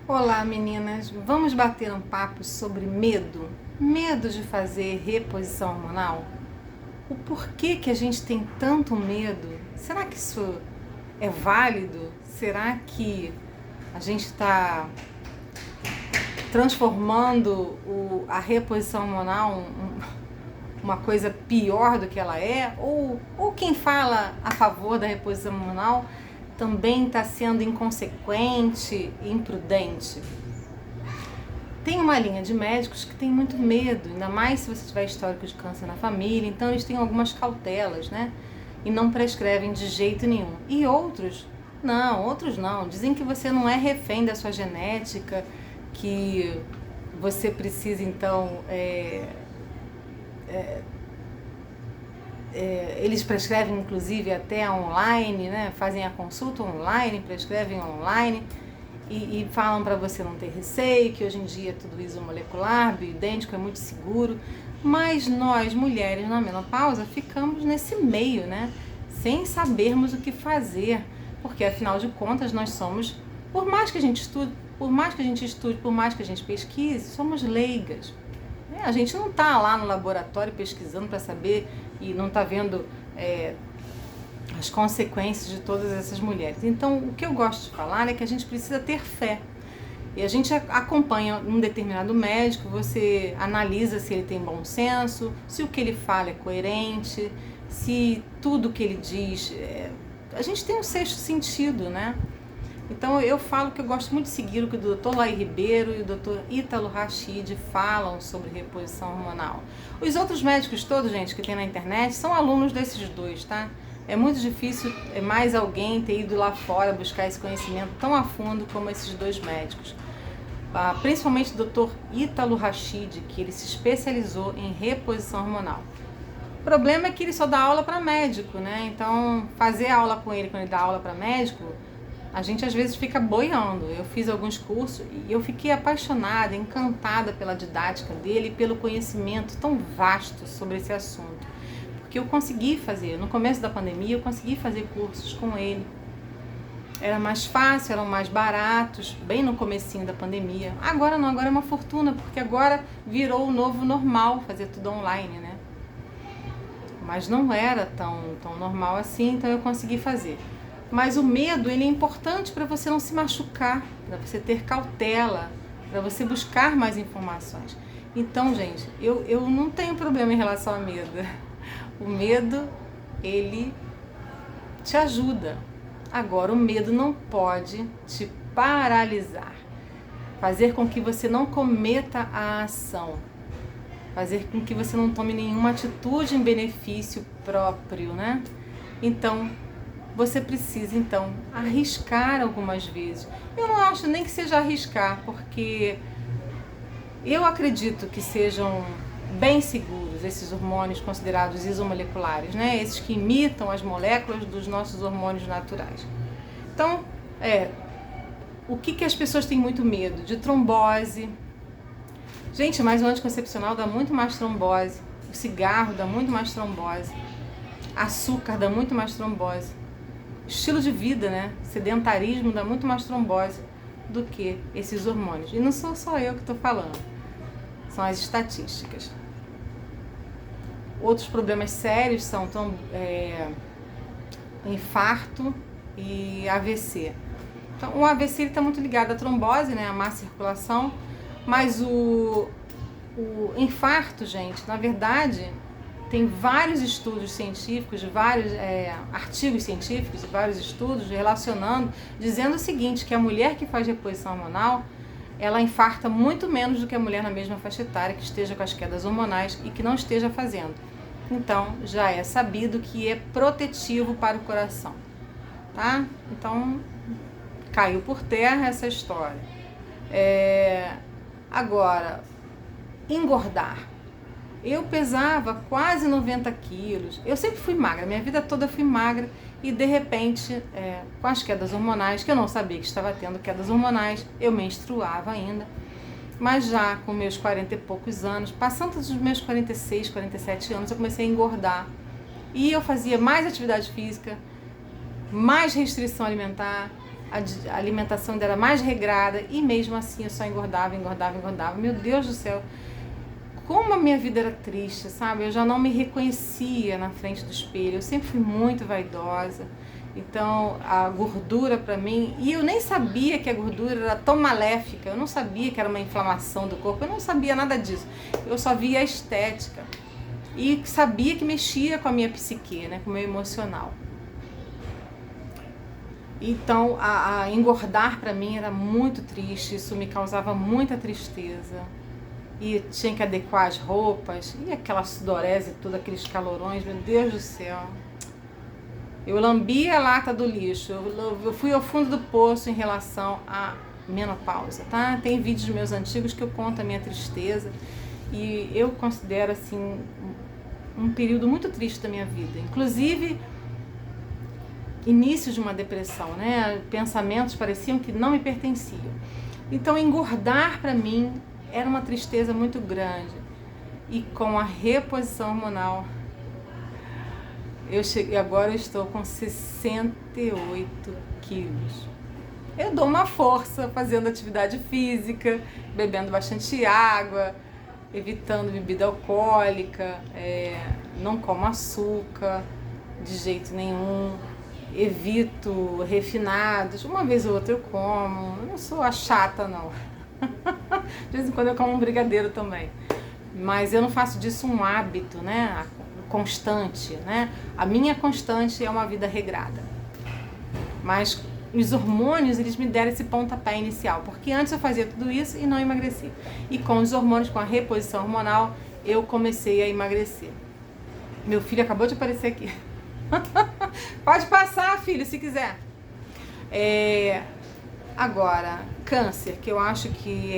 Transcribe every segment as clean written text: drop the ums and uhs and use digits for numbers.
Olá meninas, vamos bater um papo sobre medo? Medo de fazer reposição hormonal? O porquê que a gente tem tanto medo? Será que isso é válido? Será que a gente está transformando a reposição hormonal uma coisa pior do que ela é? Ou quem fala a favor da reposição hormonal também está sendo inconsequente e imprudente? Tem uma linha de médicos que tem muito medo, ainda mais se você tiver histórico de câncer na família, então eles têm algumas cautelas, né? E não prescrevem de jeito nenhum. E outros não. Dizem que você não é refém da sua genética, que você precisa então eles prescrevem inclusive até online, né? Fazem a consulta online, prescrevem online e falam para você não ter receio, que hoje em dia é tudo isomolecular, bioidêntico, é muito seguro. Mas nós, mulheres na menopausa, ficamos nesse meio, né? Sem sabermos o que fazer, porque afinal de contas nós somos, por mais que a gente estude, por mais que a gente pesquise, somos leigas. A gente não está lá no laboratório pesquisando para saber e não está vendo as consequências de todas essas mulheres. Então, o que eu gosto de falar é que a gente precisa ter fé. E a gente acompanha um determinado médico, você analisa se ele tem bom senso, se o que ele fala é coerente, se tudo que ele diz... A gente tem um sexto sentido, né? Então eu falo que eu gosto muito de seguir o que o Dr. Laí Ribeiro e o Dr. Ítalo Rachid falam sobre reposição hormonal. Os outros médicos todos, gente, que tem na internet, são alunos desses dois, tá? É muito difícil mais alguém ter ido lá fora buscar esse conhecimento tão a fundo como esses dois médicos. Principalmente o Dr. Ítalo Rachid, que ele se especializou em reposição hormonal. O problema é que ele só dá aula para médico, né? Então, fazer aula com ele quando ele dá aula para médico, a gente às vezes fica boiando. Eu fiz alguns cursos e eu fiquei apaixonada, encantada pela didática dele e pelo conhecimento tão vasto sobre esse assunto. Porque eu consegui fazer, no começo da pandemia, eu consegui fazer cursos com ele. Era mais fácil, eram mais baratos, bem no comecinho da pandemia. Agora não, agora é uma fortuna, porque agora virou o novo normal fazer tudo online, né? Mas não era tão normal assim, então eu consegui fazer. Mas o medo, ele é importante para você não se machucar, para você ter cautela, para você buscar mais informações. Então, gente, eu não tenho problema em relação ao medo. O medo, ele te ajuda. Agora, o medo não pode te paralisar, fazer com que você não cometa a ação, fazer com que você não tome nenhuma atitude em benefício próprio, né? Então, você precisa, então, arriscar algumas vezes. Eu não acho nem que seja arriscar, porque eu acredito que sejam bem seguros esses hormônios considerados isomoleculares, né? Esses que imitam as moléculas dos nossos hormônios naturais. Então, o que as pessoas têm muito medo? De trombose. Gente, mas o anticoncepcional dá muito mais trombose. O cigarro dá muito mais trombose. Açúcar dá muito mais trombose. Estilo de vida, né? Sedentarismo dá muito mais trombose do que esses hormônios. E não sou só eu que estou falando, são as estatísticas. Outros problemas sérios são infarto e AVC. Então, o AVC está muito ligado à trombose, né? À má circulação, mas o infarto, gente, na verdade, tem vários estudos científicos, vários artigos científicos e vários estudos relacionando, dizendo o seguinte, que a mulher que faz reposição hormonal, ela infarta muito menos do que a mulher na mesma faixa etária que esteja com as quedas hormonais e que não esteja fazendo. Então, já é sabido que é protetivo para o coração, tá? Então, caiu por terra essa história. Agora, engordar. Eu pesava quase 90 quilos, eu sempre fui magra, minha vida toda fui magra e de repente, com as quedas hormonais, que eu não sabia que estava tendo quedas hormonais, eu menstruava ainda, mas já com meus 40 e poucos anos, passando dos meus 46, 47 anos, eu comecei a engordar e eu fazia mais atividade física, mais restrição alimentar, a alimentação dela mais regrada, e mesmo assim eu só engordava. Meu Deus do céu, como a minha vida era triste, sabe? Eu já não me reconhecia na frente do espelho, eu sempre fui muito vaidosa. Então a gordura pra mim, e eu nem sabia que a gordura era tão maléfica, eu não sabia que era uma inflamação do corpo, eu não sabia nada disso, eu só via a estética e sabia que mexia com a minha psique, né, com o meu emocional. Então a engordar pra mim era muito triste, isso me causava muita tristeza. E tinha que adequar as roupas, e aquela sudorese, todos aqueles calorões, meu Deus do céu. Eu lambia a lata do lixo, eu fui ao fundo do poço em relação à menopausa, tá? Tem vídeos meus antigos que eu conto a minha tristeza, e eu considero, assim, um período muito triste da minha vida. Inclusive, início de uma depressão, né? Pensamentos pareciam que não me pertenciam. Então, engordar para mim era uma tristeza muito grande. E com a reposição hormonal, agora eu estou com 68 quilos. Eu dou uma força fazendo atividade física, bebendo bastante água, evitando bebida alcoólica, não como açúcar de jeito nenhum, evito refinados, uma vez ou outra eu como, eu não sou a chata não. De vez em quando eu como um brigadeiro também, mas eu não faço disso um hábito, né? Constante, né? A minha constante é uma vida regrada. Mas os hormônios, eles me deram esse pontapé inicial, porque antes eu fazia tudo isso e não emagreci. E com os hormônios, com a reposição hormonal, eu comecei a emagrecer. Meu filho acabou de aparecer aqui. Pode passar, filho, se quiser. Agora, câncer, que eu acho que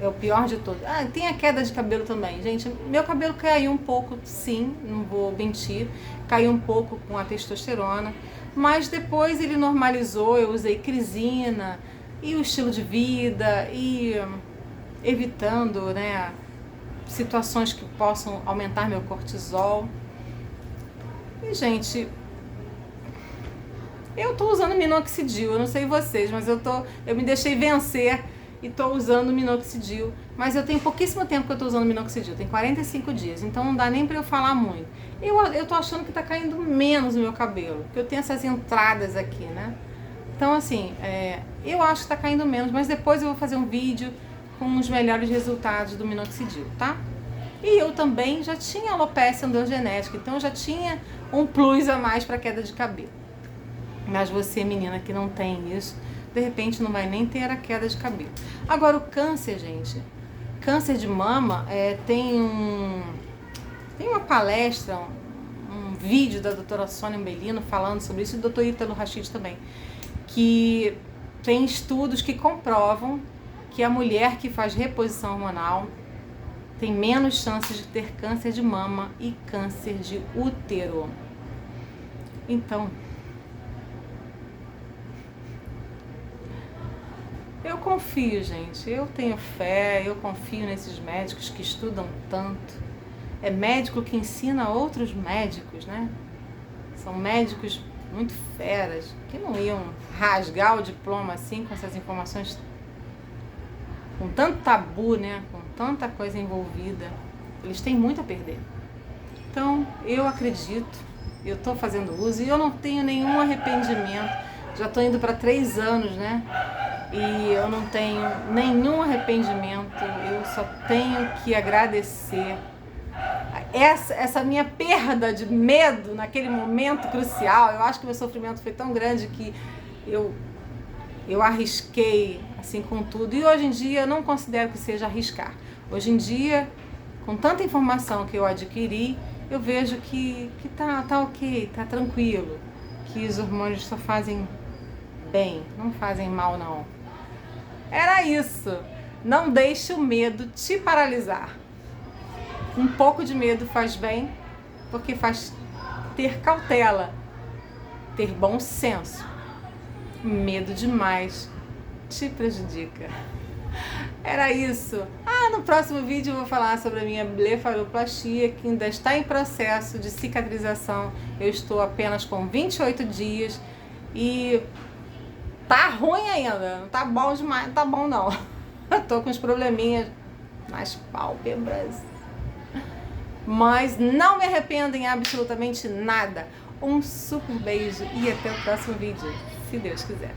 é o pior de todos. Tem a queda de cabelo também. Gente, meu cabelo caiu um pouco, sim, não vou mentir. Caiu um pouco com a testosterona. Mas depois ele normalizou, eu usei crisina e o estilo de vida e evitando, né, situações que possam aumentar meu cortisol. E, gente, eu tô usando minoxidil, eu não sei vocês, mas eu me deixei vencer e tô usando minoxidil, mas eu tenho pouquíssimo tempo que eu tô usando minoxidil, tem 45 dias, então não dá nem pra eu falar muito. Eu tô achando que tá caindo menos o meu cabelo, porque eu tenho essas entradas aqui, né? Então, assim, eu acho que tá caindo menos, mas depois eu vou fazer um vídeo com os melhores resultados do minoxidil, tá? E eu também já tinha alopecia androgenética, então eu já tinha um plus a mais para queda de cabelo. Mas você, menina, que não tem isso, de repente não vai nem ter a queda de cabelo. Agora, o câncer, gente, câncer de mama, tem uma palestra, um vídeo da doutora Sônia Umbelino falando sobre isso, e do doutor Ítalo Rachid também, que tem estudos que comprovam que a mulher que faz reposição hormonal tem menos chances de ter câncer de mama e câncer de útero. Então, eu confio, gente, eu tenho fé, eu confio nesses médicos que estudam tanto. É médico que ensina outros médicos, né? São médicos muito feras, que não iam rasgar o diploma assim, com essas informações, com tanto tabu, né? Com tanta coisa envolvida. Eles têm muito a perder. Então, eu acredito, eu tô fazendo uso e eu não tenho nenhum arrependimento. Já tô indo para 3 anos, né? E eu não tenho nenhum arrependimento, eu só tenho que agradecer essa minha perda de medo naquele momento crucial. Eu acho que meu sofrimento foi tão grande que eu arrisquei assim com tudo, e hoje em dia eu não considero que seja arriscar. Hoje em dia, com tanta informação que eu adquiri, eu vejo que tá ok, tá tranquilo, que os hormônios só fazem bem, não fazem mal não. Era isso. Não deixe o medo te paralisar. Um pouco de medo faz bem, porque faz ter cautela, ter bom senso. Medo demais te prejudica. Era isso. No próximo vídeo eu vou falar sobre a minha blefaroplastia, que ainda está em processo de cicatrização. Eu estou apenas com 28 dias e Tá ruim ainda, não tá bom demais, não tá bom não. Tô com uns probleminhas nas pálpebras. Mas não me arrependo em absolutamente nada. Um super beijo e até o próximo vídeo, se Deus quiser.